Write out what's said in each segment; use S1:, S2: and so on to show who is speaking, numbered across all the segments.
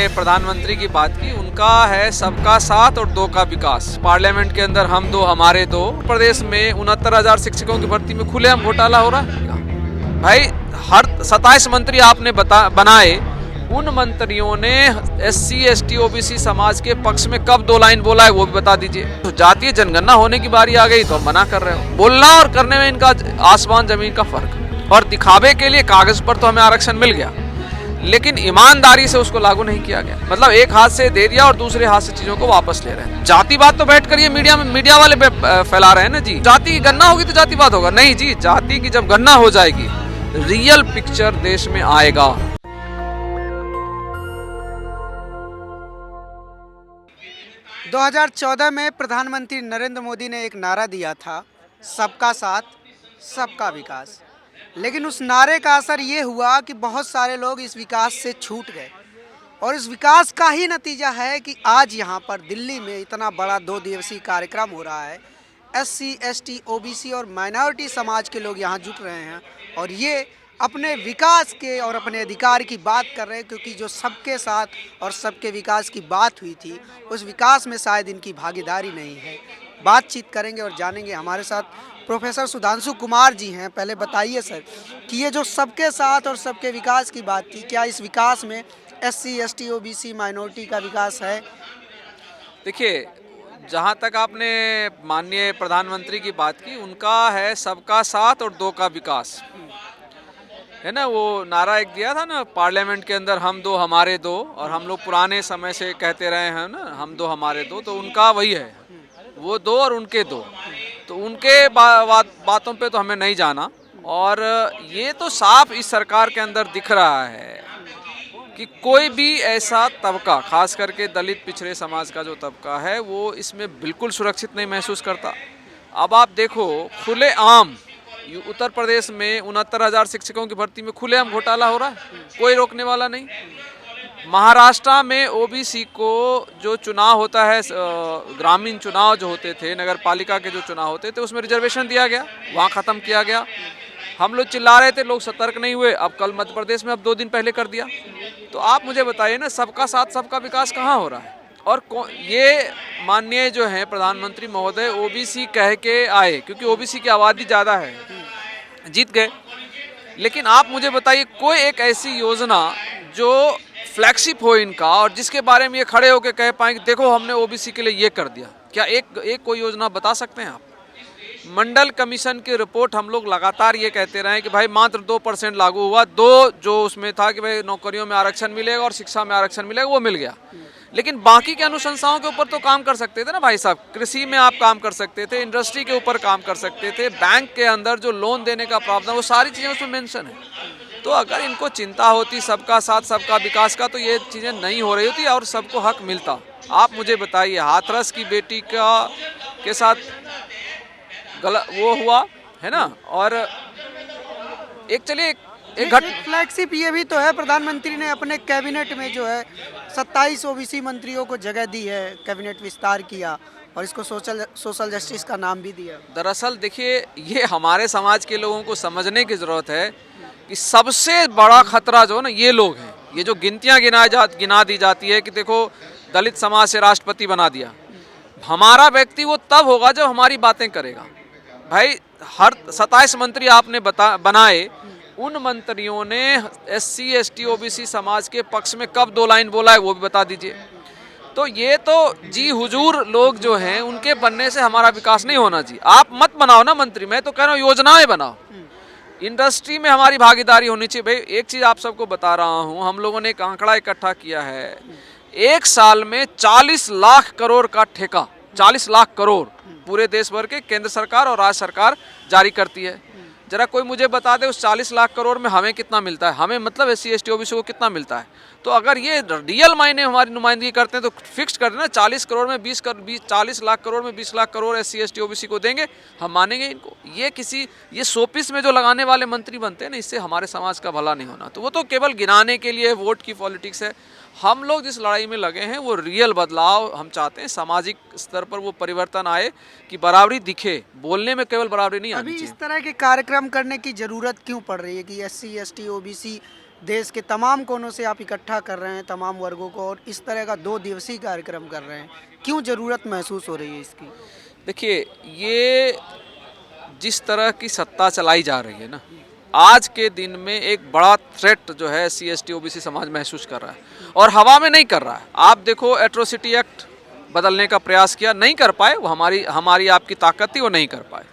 S1: माननीय प्रधानमंत्री की बात की, उनका है सबका साथ और दो का विकास। पार्लियामेंट के अंदर हम दो हमारे दो। प्रदेश में 69,000 शिक्षकों की भर्ती में खुलेआम घोटाला हो रहा है। भाई हर 27 मंत्री आपने बनाए, उन मंत्रियों ने SC ST OBC समाज के पक्ष में कब 2 लाइन बोला है वो भी बता दीजिए। तो जातीय जनगणना होने की बारी आ गई तो हम मना कर रहे हो। बोलना और करने में इनका आसमान जमीन का फर्क। और दिखावे के लिए कागज पर तो हमें आरक्षण मिल गया, लेकिन ईमानदारी से उसको लागू नहीं किया गया। मतलब एक हाथ से दे दिया और दूसरे हाथ से चीजों को वापस ले रहे हैं। जातिवाद तो बैठ कर ये मीडिया वाले फैला रहे हैं ना जी। जाति की गणना होगी तो जातिवाद होगा, नहीं जी। जाति की जब गणना हो जाएगी, रियल पिक्चर देश में आएगा।
S2: 2014 में प्रधानमंत्री नरेंद्र मोदी ने एक नारा दिया था, सबका साथ सबका विकास। लेकिन उस नारे का असर ये हुआ कि बहुत सारे लोग इस विकास से छूट गए, और इस विकास का ही नतीजा है कि आज यहाँ पर दिल्ली में इतना बड़ा 2 दिवसीय कार्यक्रम हो रहा है। SC ST OBC और माइनॉरिटी समाज के लोग यहाँ जुट रहे हैं और ये अपने विकास के और अपने अधिकार की बात कर रहे हैं, क्योंकि जो सबके साथ और सबके विकास की बात हुई थी, उस विकास में शायद इनकी भागीदारी नहीं है। बातचीत करेंगे और जानेंगे। हमारे साथ प्रोफेसर सुधांशु कुमार जी हैं। पहले बताइए सर कि ये जो सबके साथ और सबके विकास की बात थी, क्या इस विकास में SC ST OBC माइनॉरिटी का विकास है?
S1: देखिए, जहाँ तक आपने माननीय प्रधानमंत्री की बात की, उनका है सबका साथ और दो का विकास, है ना। वो नारा एक दिया था ना पार्लियामेंट के अंदर, हम दो हमारे दो, और हम लोग पुराने समय से कहते रहे हैं ना, हम दो हमारे दो। तो उनका वही है, वो दो और उनके दो। तो उनके बातों पे तो हमें नहीं जाना। और ये तो साफ इस सरकार के अंदर दिख रहा है कि कोई भी ऐसा तबका, खास करके दलित पिछड़े समाज का जो तबका है, वो इसमें बिल्कुल सुरक्षित नहीं महसूस करता। अब आप देखो, खुलेआम उत्तर प्रदेश में 69,000 शिक्षकों की भर्ती में खुलेआम घोटाला हो रहा है, कोई रोकने वाला नहीं। महाराष्ट्र में OBC को जो चुनाव होता है, ग्रामीण चुनाव जो होते थे, नगर पालिका के जो चुनाव होते थे, उसमें रिजर्वेशन दिया गया, वहाँ ख़त्म किया गया। हम लोग चिल्ला रहे थे, लोग सतर्क नहीं हुए। अब कल मध्य प्रदेश में अब 2 दिन पहले कर दिया। तो आप मुझे बताइए ना, सबका साथ सबका विकास कहाँ हो रहा है? और ये माननीय जो है प्रधानमंत्री महोदय OBC कह के आए, क्योंकि OBC की आबादी ज़्यादा है, जीत गए। लेकिन आप मुझे बताइए कोई एक ऐसी योजना जो फ्लैगशिप हो इनका, और जिसके बारे में ये खड़े होकर कह पाएँ कि देखो हमने OBC के लिए ये कर दिया। क्या एक कोई योजना बता सकते हैं आप? मंडल कमीशन की रिपोर्ट हम लोग लगातार ये कहते रहे कि भाई मात्र 2% लागू हुआ। 2 जो उसमें था कि भाई नौकरियों में आरक्षण मिलेगा और शिक्षा में आरक्षण मिलेगा, वो मिल गया। लेकिन बाकी के अनुशंसाओं के ऊपर तो काम कर सकते थे ना भाई साहब। कृषि में आप काम कर सकते थे, इंडस्ट्री के ऊपर काम कर सकते थे, बैंक के अंदर जो लोन देने का प्रावधान, वो सारी चीज़ें उसमें मेंशन है। तो अगर इनको चिंता होती सबका साथ सबका विकास का, तो ये चीज़ें नहीं हो रही होती और सबको हक मिलता। आप मुझे बताइए, हाथरस की बेटी के साथ गलत वो हुआ है ना। और एक चलिए एक
S2: फ्लैगशिप ये भी तो है, प्रधानमंत्री ने अपने कैबिनेट में जो है 27 OBC मंत्रियों को जगह दी है, कैबिनेट विस्तार किया और इसको सोशल जस्टिस का नाम भी दिया।
S1: दरअसल देखिए, ये हमारे समाज के लोगों को समझने की ज़रूरत है कि सबसे बड़ा खतरा जो है ना, ये लोग हैं। ये जो गिनतियाँ गिना दी जाती है कि देखो दलित समाज से राष्ट्रपति बना दिया, हमारा व्यक्ति वो तब होगा जब हमारी बातें करेगा। भाई हर 27 मंत्री आपने बनाए, उन मंत्रियों ने SC ST OBC समाज के पक्ष में कब 2 लाइन बोला है वो भी बता दीजिए। तो ये तो जी हुजूर लोग जो हैं, उनके बनने से हमारा विकास नहीं होना जी। आप मत बनाओ ना मंत्री, मैं तो कह रहा हूँ योजनाएं बनाओ। इंडस्ट्री में हमारी भागीदारी होनी चाहिए। भाई एक चीज़ आप सबको बता रहा हूँ, हम लोगों ने एक आंकड़ा इकट्ठा किया है, 1 साल में 40 लाख करोड़ का ठेका, 40 लाख करोड़ पूरे देश भर के केंद्र सरकार और राज्य सरकार जारी करती है। जरा कोई मुझे बता दे उस 40 लाख करोड़ में हमें कितना मिलता है, हमें मतलब SC ST OBC को कितना मिलता है। तो अगर ये रियल मायने हमारी नुमाइंदगी करते हैं तो फिक्स कर देना, 40 करोड़ में 40 लाख करोड़ में 20 lakh crore SC ST OBC को देंगे, हम मानेंगे इनको। ये शोपीस में जो लगाने वाले मंत्री बनते हैं ना, इससे हमारे समाज का भला नहीं होना। तो वो तो केवल गिनाने के लिए वोट की पॉलिटिक्स है। हम लोग जिस लड़ाई में लगे हैं वो रियल बदलाव हम चाहते हैं, सामाजिक स्तर पर वो परिवर्तन आए कि बराबरी दिखे। बोलने में केवल बराबरी नहीं आनी चाहिए।
S2: अभी इस तरह के कार्यक्रम करने की ज़रूरत क्यों पड़ रही है कि SC ST OBC देश के तमाम कोनों से आप इकट्ठा कर रहे हैं तमाम वर्गों को, और इस तरह का 2 दिवसीय कार्यक्रम कर रहे हैं, क्यों ज़रूरत महसूस हो रही है इसकी?
S1: देखिए, ये जिस तरह की सत्ता चलाई जा रही है ना, आज के दिन में एक बड़ा थ्रेट जो है CST OBC समाज महसूस कर रहा है, और हवा में नहीं कर रहा है। आप देखो, एट्रोसिटी एक्ट बदलने का प्रयास किया, नहीं कर पाए, वो हमारी आपकी ताकत थी, वो नहीं कर पाए।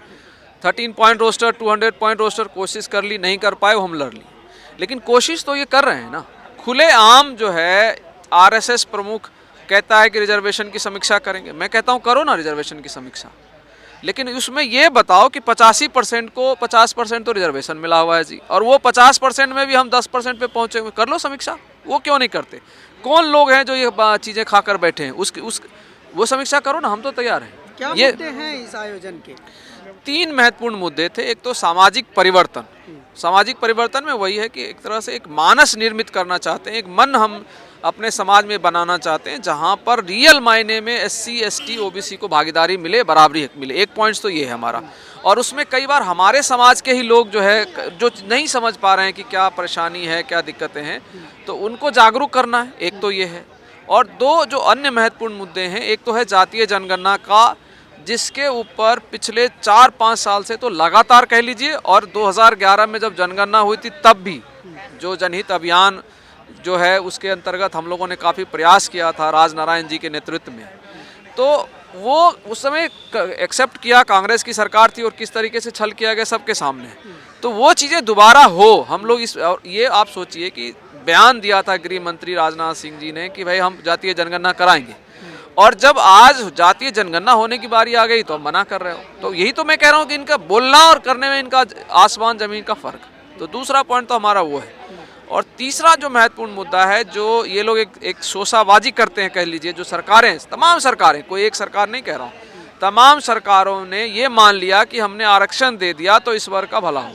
S1: 13 पॉइंट रोस्टर, 200 पॉइंट रोस्टर कोशिश कर ली, नहीं कर पाए, वो हम लड़ ली। लेकिन कोशिश तो ये कर रहे हैं ना। खुले आम जो है RSS प्रमुख कहता है कि रिजर्वेशन की समीक्षा करेंगे। मैं कहता हूँ करो ना रिजर्वेशन की समीक्षा, लेकिन उसमें ये बताओ कि 85% को 50% तो रिजर्वेशन मिला हुआ है जी, और वो 50% में भी हम 10% पे पहुँचे हुए, कर लो समीक्षा। वो क्यों नहीं करते? कौन लोग हैं जो ये चीज़ें खाकर बैठे हैं? वो समीक्षा करो ना, हम तो तैयार हैं।
S2: क्या
S1: ये
S2: मुद्दे हैं इस आयोजन के?
S1: 3 महत्वपूर्ण मुद्दे थे। एक तो सामाजिक परिवर्तन। सामाजिक परिवर्तन में वही है कि एक तरह से एक मानस निर्मित करना चाहते हैं, एक मन हम अपने समाज में बनाना चाहते हैं जहां पर रियल मायने में SC ST OBC को भागीदारी मिले, बराबरी मिले। एक पॉइंट्स तो ये है हमारा। और उसमें कई बार हमारे समाज के ही लोग जो है, जो नहीं समझ पा रहे हैं कि क्या परेशानी है, क्या दिक्कतें हैं, तो उनको जागरूक करना है। एक तो ये है। और 2 जो अन्य महत्वपूर्ण मुद्दे हैं, एक तो है जातीय जनगणना का, जिसके ऊपर पिछले 4-5 साल से तो लगातार कह लीजिए, और 2011 में जब जनगणना हुई थी तब भी जो जनहित अभियान जो है उसके अंतर्गत हम लोगों ने काफ़ी प्रयास किया था राजनारायण जी के नेतृत्व में। तो वो उस समय एक्सेप्ट किया, कांग्रेस की सरकार थी और किस तरीके से छल किया गया सबके सामने। तो वो चीज़ें दोबारा हो, हम लोग ये आप सोचिए कि बयान दिया था गृह मंत्री राजनाथ सिंह जी ने कि भाई हम जातीय जनगणना कराएंगे, और जब आज जातीय जनगणना होने की बारी आ गई तो हम मना कर रहे हो। तो यही तो मैं कह रहा हूँ कि इनका बोलना और करने में इनका आसमान जमीन का फर्क। तो दूसरा पॉइंट तो हमारा वो है। और तीसरा जो महत्वपूर्ण मुद्दा है, जो ये लोग एक शोशाबाजी करते हैं, कह लीजिए, जो सरकारें, तमाम सरकारें, कोई एक सरकार नहीं कह रहा हूँ, तमाम सरकारों ने ये मान लिया कि हमने आरक्षण दे दिया तो इस वर्ग का भला हो,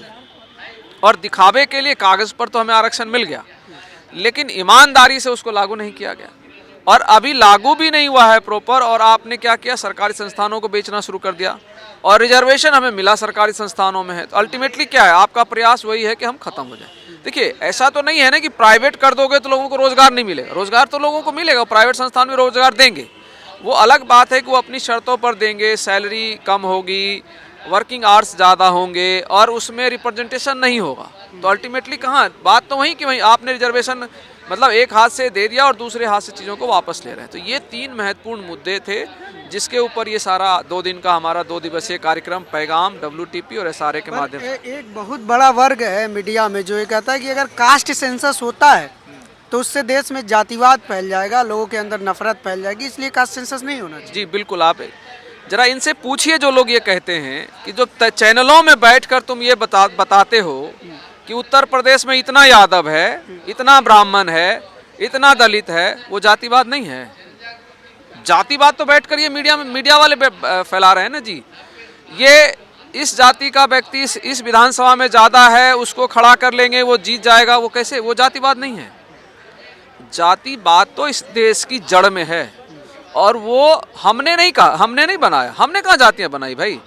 S1: और दिखावे के लिए कागज़ पर तो हमें आरक्षण मिल गया, लेकिन ईमानदारी से उसको लागू नहीं किया गया, और अभी लागू भी नहीं हुआ है प्रॉपर। और आपने क्या किया? सरकारी संस्थानों को बेचना शुरू कर दिया, और रिजर्वेशन हमें मिला सरकारी संस्थानों में है। तो अल्टीमेटली क्या है? आपका प्रयास वही है कि हम खत्म हो जाए। देखिए, ऐसा तो नहीं है ना कि प्राइवेट कर दोगे तो लोगों को रोजगार नहीं मिलेगा। रोजगार तो लोगों को मिलेगा, प्राइवेट संस्थान में रोजगार देंगे। वो अलग बात है कि वो अपनी शर्तों पर देंगे, सैलरी कम होगी, वर्किंग आवर्स ज़्यादा होंगे, और उसमें रिप्रेजेंटेशन नहीं होगा। तो अल्टीमेटली कहाँ बात तो वही कि भाई आपने रिजर्वेशन मतलब एक हाथ से दे दिया और दूसरे हाथ से चीज़ों को वापस ले रहे हैं। तो ये 3 महत्वपूर्ण मुद्दे थे जिसके ऊपर ये सारा 2 दिन का हमारा 2 दिवसीय कार्यक्रम पैगाम WTP और SRA के माध्यम से।
S2: एक बहुत बड़ा वर्ग है मीडिया में जो ये कहता है कि अगर कास्ट सेंसस होता है तो उससे देश में जातिवाद फैल जाएगा, लोगों के अंदर नफरत फैल जाएगी, इसलिए कास्ट सेंसस नहीं होना चाहिए।
S1: जी बिल्कुल, आप जरा इनसे पूछिए जो लोग ये कहते हैं कि जो चैनलों में बैठकर तुम ये बताते हो कि उत्तर प्रदेश में इतना यादव है, इतना ब्राह्मण है, इतना दलित है, वो जातिवाद नहीं है। जातिवाद तो बैठकर ये मीडिया वाले फैला रहे हैं ना जी। ये इस जाति का व्यक्ति इस विधानसभा में ज़्यादा है, उसको खड़ा कर लेंगे, वो जीत जाएगा, वो कैसे? वो जातिवाद नहीं है। जातिवाद तो इस देश की जड़ में है, और वो हमने नहीं कहा, हमने नहीं बनाया। हमने कहाँ जातियाँ बनाई भाई?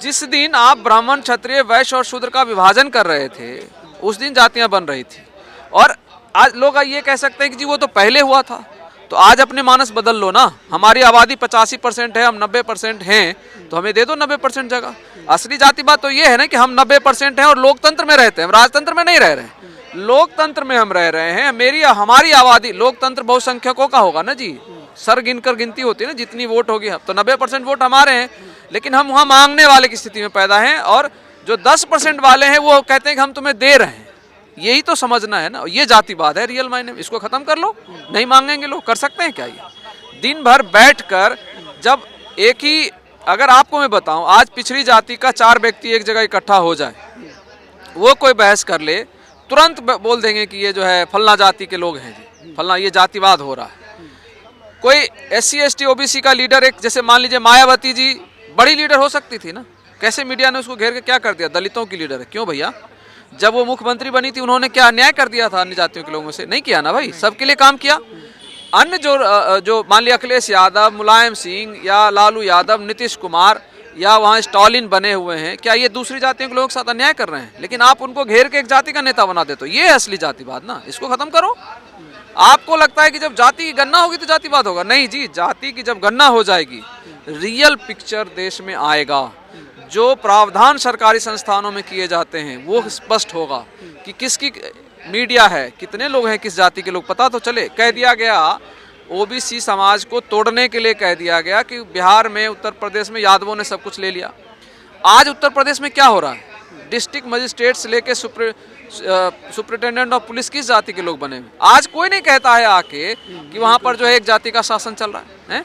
S1: जिस दिन आप ब्राह्मण, क्षत्रिय, वैश्य और शूद्र का विभाजन कर रहे थे, उस दिन जातियाँ बन रही थी। और आज लोग ये कह सकते हैं कि जी वो तो पहले हुआ था। तो आज अपने मानस बदल लो ना। हमारी आबादी 85% है, हम 90% हैं, तो हमें दे दो 90% जगह। असली जातिवाद तो ये है ना कि हम 90% हैं और लोकतंत्र में रहते हैं, हम राजतंत्र में नहीं रह रहे हैं। लोकतंत्र में हम रह रहे हैं। हमारी आबादी, लोकतंत्र बहुसंख्यकों का होगा ना जी, सर गिनकर गिनती होती है ना, जितनी वोट होगी। तो 90% वोट हमारे हैं, लेकिन हम वहाँ मांगने वाले की स्थिति में पैदा हैं, और जो 10% वाले हैं वो कहते हैं कि हम तुम्हें दे रहे हैं। यही तो समझना है ना, ये जातिवाद है रियल मायने में। इसको खत्म कर लो। नहीं मांगेंगे लोग, कर सकते हैं क्या? ये दिन भर बैठकर जब एक ही, अगर आपको मैं बताऊं, आज पिछड़ी जाति का 4 व्यक्ति एक जगह इकट्ठा हो जाए, वो कोई बहस कर ले, तुरंत बोल देंगे कि ये जो है फलना जाति के लोग हैं जी, फलना, ये जातिवाद हो रहा है। कोई SC ST OBC का लीडर, एक जैसे मान लीजिए मायावती जी, बड़ी लीडर हो सकती थी ना, कैसे मीडिया ने उसको घेर के क्या कर दिया? दलितों की लीडर है। क्यों भैया? जब वो मुख्यमंत्री बनी थी उन्होंने क्या अन्याय कर दिया था अन्य जातियों के लोगों से? नहीं किया ना भाई, सबके लिए काम किया। अन्य जो मान लिया अखिलेश यादव, मुलायम सिंह या लालू यादव, नीतीश कुमार, या वहाँ स्टॉलिन बने हुए हैं, क्या ये दूसरी जातियों के लोगों के साथ अन्याय कर रहे हैं? लेकिन आप उनको घेर के एक जाति का नेता बना देते हो, ये है असली जातिवाद ना, इसको खत्म करो। आपको लगता है कि जब जाति की गणना होगी तो जातिवाद होगा, नहीं जी, जाति की जब गणना हो जाएगी रियल पिक्चर देश में आएगा, जो प्रावधान सरकारी संस्थानों में किए जाते हैं वो स्पष्ट होगा कि किसकी मीडिया है, कितने लोग हैं, किस जाति के लोग, पता तो चले। कह दिया गया ओबीसी समाज को तोड़ने के लिए कह दिया गया कि बिहार में, उत्तर प्रदेश में यादवों ने सब कुछ ले लिया। आज उत्तर प्रदेश में क्या हो रहा है? डिस्ट्रिक्ट मजिस्ट्रेट से लेके सुपरिटेंडेंट ऑफ पुलिस किस जाति के लोग बने हुए? आज कोई नहीं कहता है आके कि वहां पर जो है एक जाति का शासन चल रहा है।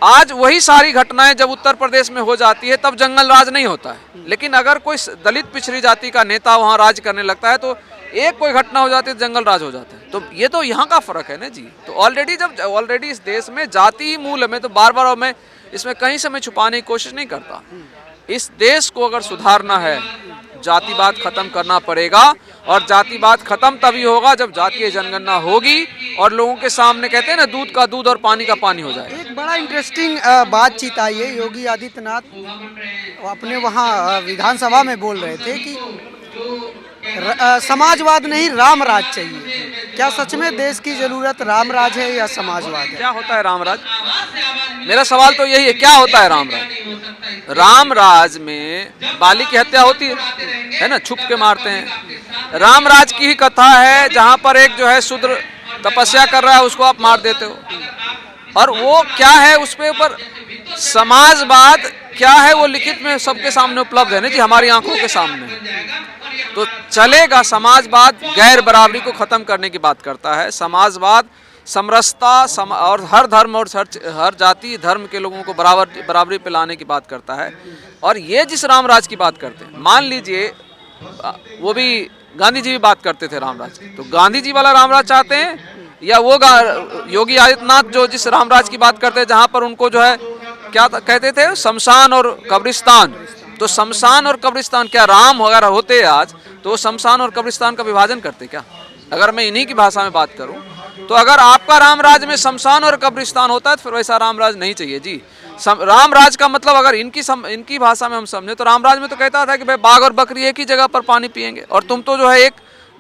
S1: आज वही सारी घटनाएं जब उत्तर प्रदेश में हो जाती है तब जंगल राज नहीं होता है, लेकिन अगर कोई दलित पिछड़ी जाति का नेता वहां राज करने लगता है तो एक कोई घटना हो जाती है तो जंगल राज हो जाता है। तो ये तो यहाँ का फर्क है ना जी। तो ऑलरेडी इस देश में जाति ही मूल है। मैं तो बार बार मैं इसमें कहीं से मैं छुपाने की कोशिश नहीं करता। इस देश को अगर सुधारना है जातिवाद खत्म करना पड़ेगा, और जातिवाद खत्म तभी होगा जब जातीय जनगणना होगी और लोगों के सामने, कहते हैं ना, दूध का दूध और पानी का पानी हो जाए।
S2: एक बड़ा इंटरेस्टिंग बातचीत आई है। योगी आदित्यनाथ अपने वहाँ विधानसभा में बोल रहे थे कि समाजवाद नहीं रामराज चाहिए। क्या सच में देश की जरूरत रामराज है या समाजवाद है?
S1: क्या होता है रामराज? मेरा सवाल तो यही है, क्या होता है रामराज? रामराज में बाली की हत्या होती है ना, छुप के मारते हैं। रामराज की ही कथा है जहां पर एक जो है शूद्र तपस्या कर रहा है, उसको आप मार देते हो। और वो क्या है, उस पे ऊपर समाजवाद क्या है वो लिखित में सबके सामने उपलब्ध है ना जी, हमारी आंखों के सामने। तो चलेगा। समाजवाद गैर बराबरी को खत्म करने की बात करता है। समाजवाद समरसता और हर धर्म और हर जाति धर्म के लोगों को बराबरी पे लाने की बात करता है। और ये जिस रामराज की बात करते हैं, मान लीजिए वो भी गांधी जी भी बात करते थे रामराज की, तो गांधी जी वाला रामराज चाहते हैं या वो योगी आदित्यनाथ जो जिस रामराज की बात करते हैं जहां पर उनको जो है क्या कहते थे, शमशान और कब्रिस्तान। तो शमशान और कब्रिस्तान, क्या राम वगैरह होते आज तो शमशान और कब्रिस्तान का विभाजन करते क्या? अगर मैं इन्हीं की भाषा में बात करूं तो अगर आपका रामराज में शमशान और कब्रिस्तान होता है तो फिर वैसा रामराज नहीं चाहिए जी। रामराज का मतलब अगर इनकी भाषा में हम समझे तो रामराज में तो कहता था कि भाई बाघ और बकरी एक ही जगह पर पानी पिएंगे, और तुम तो जो है एक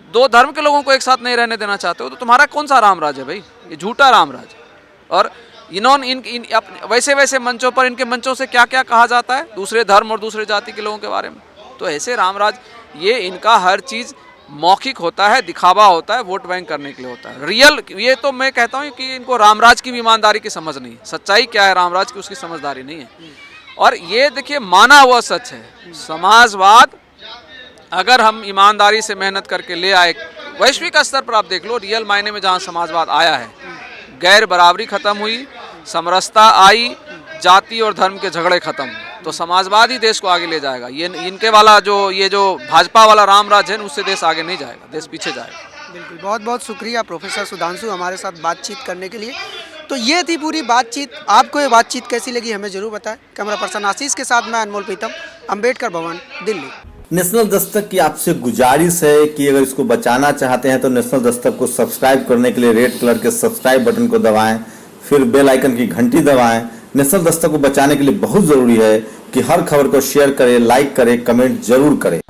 S1: दो धर्म के लोगों को एक साथ नहीं रहने देना चाहते हो। तो तुम्हारा कौन सा रामराज है भाई? ये झूठा रामराज। और वैसे मंचों पर, इनके मंचों से क्या क्या कहा जाता है दूसरे धर्म और दूसरे जाति के लोगों के बारे में। तो ऐसे रामराज, ये इनका हर चीज मौखिक होता है, दिखावा होता है, वोट बैंक करने के लिए होता है। रियल, ये तो मैं कहता हूँ कि इनको रामराज की भी ईमानदारी की समझ नहीं है, सच्चाई क्या है रामराज की उसकी समझदारी नहीं है। और ये देखिए माना हुआ सच है, समाजवाद अगर हम ईमानदारी से मेहनत करके ले आए, वैश्विक स्तर पर आप देख लो, रियल मायने में जहाँ समाजवाद आया है, गैर बराबरी खत्म हुई, समरसता आई, जाति और धर्म के झगड़े खत्म, तो समाजवाद ही देश को आगे ले जाएगा। ये इनके वाला ये जो भाजपा वाला रामराज है उससे देश आगे नहीं जाएगा, देश पीछे जाएगा।
S2: बिल्कुल, बहुत बहुत शुक्रिया प्रोफेसर सुधांशु हमारे साथ बातचीत करने के लिए। तो ये थी पूरी बातचीत। आपको ये बातचीत कैसी लगी हमें जरूर बताएं। कैमरा पर्सन आशीष के साथ मैं अनमोल प्रीतम, अम्बेडकर भवन, दिल्ली।
S3: नेशनल दस्तक की आपसे गुजारिश है कि अगर इसको बचाना चाहते हैं तो नेशनल दस्तक को सब्सक्राइब करने के लिए रेड कलर के सब्सक्राइब बटन को दबाएं, फिर बेल आइकन की घंटी दबाएं। नेशनल दस्तक को बचाने के लिए बहुत जरूरी है कि हर खबर को शेयर करें, लाइक करें, कमेंट जरूर करें।